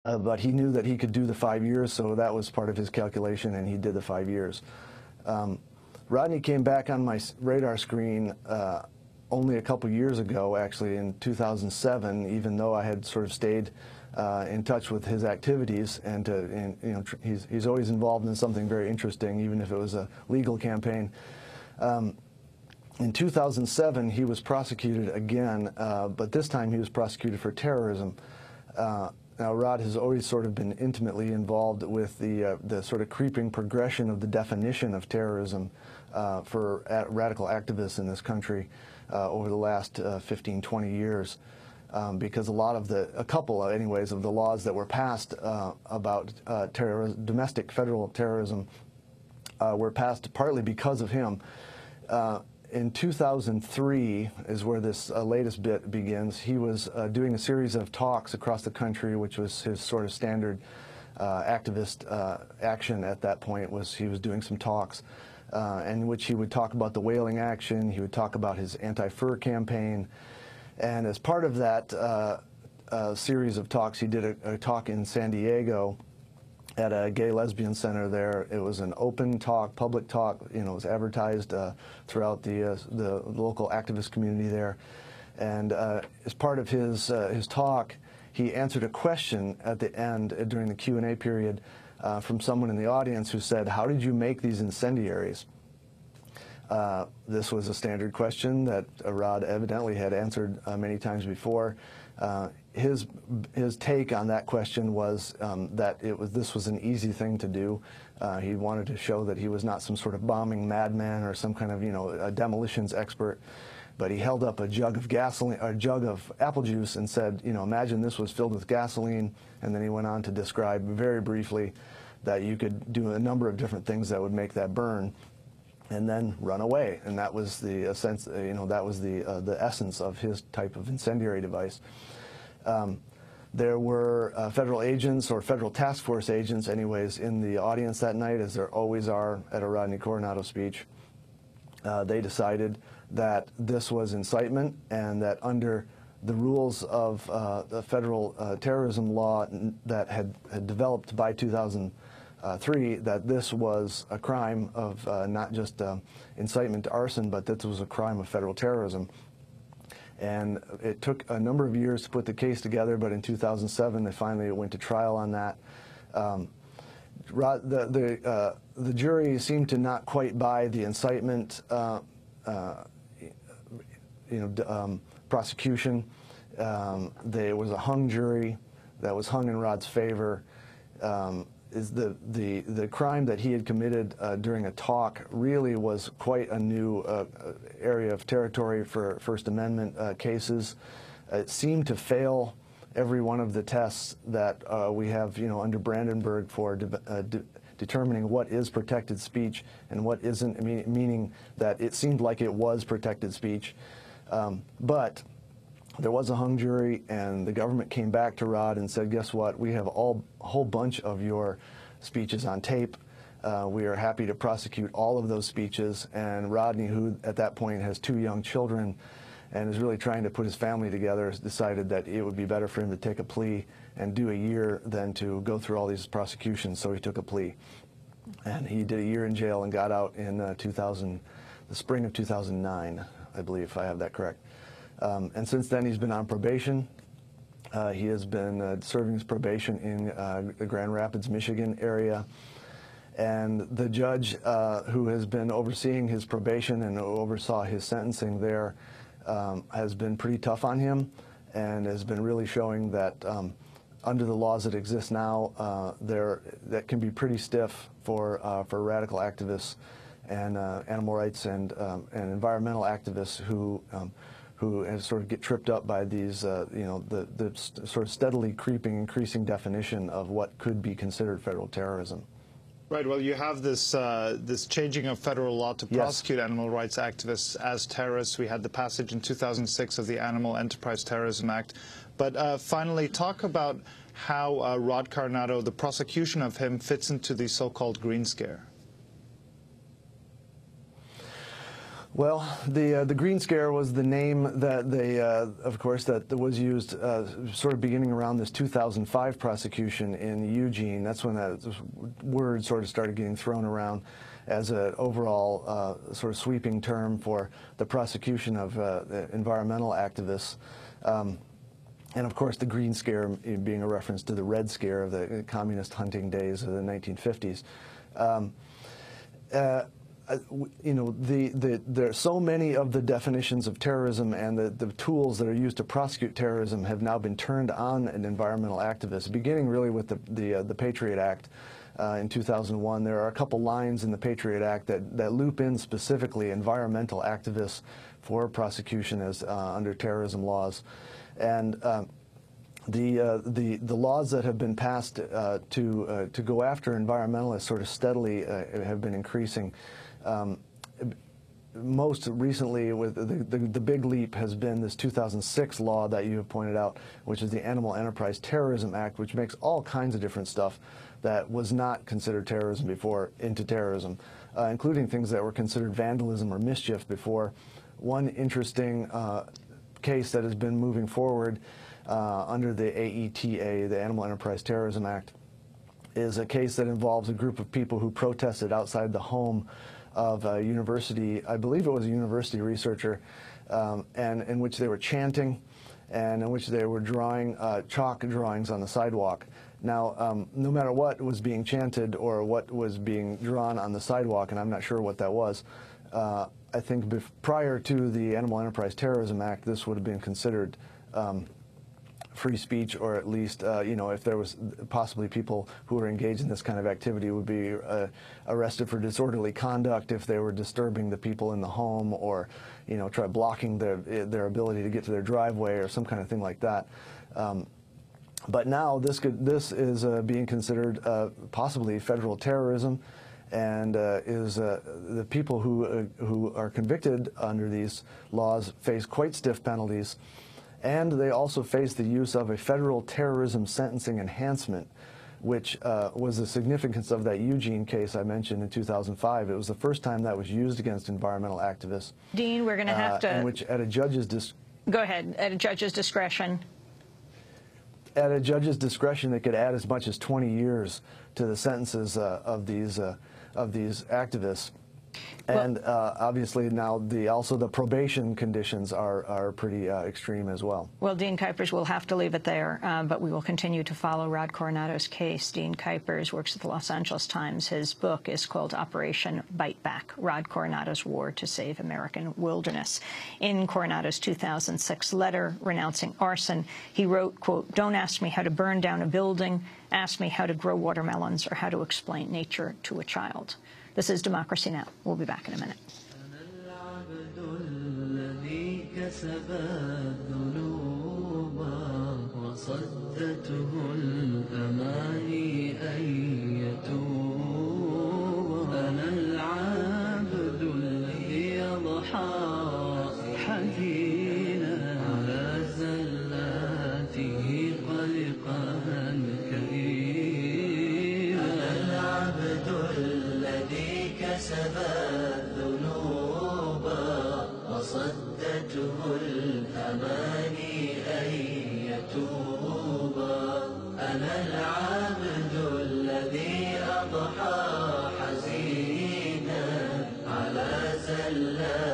but he knew that he could do the 5 years, so that was part of his calculation, and he did the 5 years. Rodney came back on my radar screen only a couple years ago, actually in 2007, even though I had sort of stayed in touch with his activities, and you know, he's always involved in something very interesting, even if it was a legal campaign. In 2007, he was prosecuted again, but this time he was prosecuted for terrorism. Now, Rod has always sort of been intimately involved with the sort of creeping progression of the definition of terrorism for radical activists in this country over the last 15, 20 years. Because a couple, anyways, of the laws that were passed about domestic federal terrorism were passed partly because of him. In 2003 is where this latest bit begins. He was doing a series of talks across the country, which was his sort of standard activist action at that point. He was doing some talks in which he would talk about the whaling action, he would talk about his anti-fur campaign, and as part of that series of talks, he did a talk in San Diego at a gay lesbian center there. It was an open talk, public talk. You know, it was advertised throughout the local activist community there. And as part of his talk, he answered a question at the end during the Q&A period from someone in the audience who said, "How did you make these incendiaries?" This was a standard question that Rod evidently had answered many times before. His take on that question was that this was an easy thing to do. He wanted to show that he was not some sort of bombing madman or some kind of, you know, a demolitions expert. But he held up a jug of gasoline, a jug of apple juice, and said, you know, imagine this was filled with gasoline. And then he went on to describe very briefly that you could do a number of different things that would make that burn, and then run away. And that was the sense, you know, that was the essence of his type of incendiary device. There were federal agents or federal task force agents, anyways, in the audience that night, as there always are at a Rodney Coronado speech. They decided that this was incitement, and that under the rules of the federal terrorism law that had developed by 2003, that this was a crime of not just incitement to arson, but that this was a crime of federal terrorism. And it took a number of years to put the case together, but in 2007 they finally went to trial on that. The jury seemed to not quite buy the incitement prosecution. There was a hung jury that was hung in Rod's favor. The crime that he had committed during a talk really was quite a new area of territory for First Amendment cases. It seemed to fail every one of the tests that we have, you know, under Brandenburg for determining what is protected speech and what isn't, meaning that it seemed like it was protected speech. But there was a hung jury, and the government came back to Rod and said, guess what, we have a whole bunch of your speeches on tape. We are happy to prosecute all of those speeches. And Rodney, who at that point has 2 young children and is really trying to put his family together, decided that it would be better for him to take a plea and do a year than to go through all these prosecutions, so he took a plea. And he did a year in jail and got out in the spring of 2009, I believe, if I have that correct. And since then, he's been on probation. He has been serving his probation in the Grand Rapids, Michigan area. And the judge who has been overseeing his probation and oversaw his sentencing there has been pretty tough on him, and has been really showing that under the laws that exist now, that can be pretty stiff for radical activists and animal rights and environmental activists who sort of get tripped up by these, you know, the sort of steadily increasing definition of what could be considered federal terrorism. Right. Well, you have this this changing of federal law to prosecute animal rights activists as terrorists. We had the passage in 2006 of the Animal Enterprise Terrorism Act. But finally, talk about how Rod Coronado, the prosecution of him, fits into the so-called Green Scare. Well, the Green Scare was the name that they, of course, that was used sort of beginning around this 2005 prosecution in Eugene. That's when that word sort of started getting thrown around as an overall sort of sweeping term for the prosecution of environmental activists. And of course, the Green Scare being a reference to the Red Scare of the communist hunting days of the 1950s. You know, there are so many of the definitions of terrorism and the tools that are used to prosecute terrorism have now been turned on an environmental activist, beginning really with the Patriot Act in 2001. There are a couple lines in the Patriot Act that loop in specifically environmental activists for prosecution as under terrorism laws. And the laws that have been passed to go after environmentalists sort of steadily have been increasing. Most recently, with the big leap has been this 2006 law that you have pointed out, which is the Animal Enterprise Terrorism Act, which makes all kinds of different stuff that was not considered terrorism before into terrorism, including things that were considered vandalism or mischief before. One interesting case that has been moving forward under the AETA, the Animal Enterprise Terrorism Act, is a case that involves a group of people who protested outside the home of a university, I believe it was a university researcher, and in which they were chanting and in which they were drawing chalk drawings on the sidewalk. Now, no matter what was being chanted or what was being drawn on the sidewalk, and I'm not sure what that was, I think prior to the Animal Enterprise Terrorism Act, this would have been considered free speech, or at least, you know, if there was possibly people who were engaged in this kind of activity would be arrested for disorderly conduct if they were disturbing the people in the home, or, you know, try blocking their ability to get to their driveway or some kind of thing like that. But now this is being considered possibly federal terrorism, and is the people who are convicted under these laws face quite stiff penalties. And they also face the use of a federal terrorism sentencing enhancement, which was the significance of that Eugene case I mentioned in 2005. It was the first time that was used against environmental activists. Dean, we're going to have to... in which, at a judge's Go ahead. At a judge's discretion. At a judge's discretion, they could add as much as 20 years to the sentences of these activists. And obviously now also the probation conditions are pretty extreme as well. Well, Dean Kuipers, we'll have to leave it there, but we will continue to follow Rod Coronado's case. Dean Kuipers works at the Los Angeles Times. His book is called Operation Bite Back, Rod Coronado's War to Save American Wilderness. In Coronado's 2006 letter renouncing arson, he wrote, quote, "Don't ask me how to burn down a building. Ask me how to grow watermelons or how to explain nature to a child." This is Democracy Now! We'll be back in a minute. كسب الذنوب وصدته الأماني أن يتوب أنا العبد الذي أضحى حزينا على زلات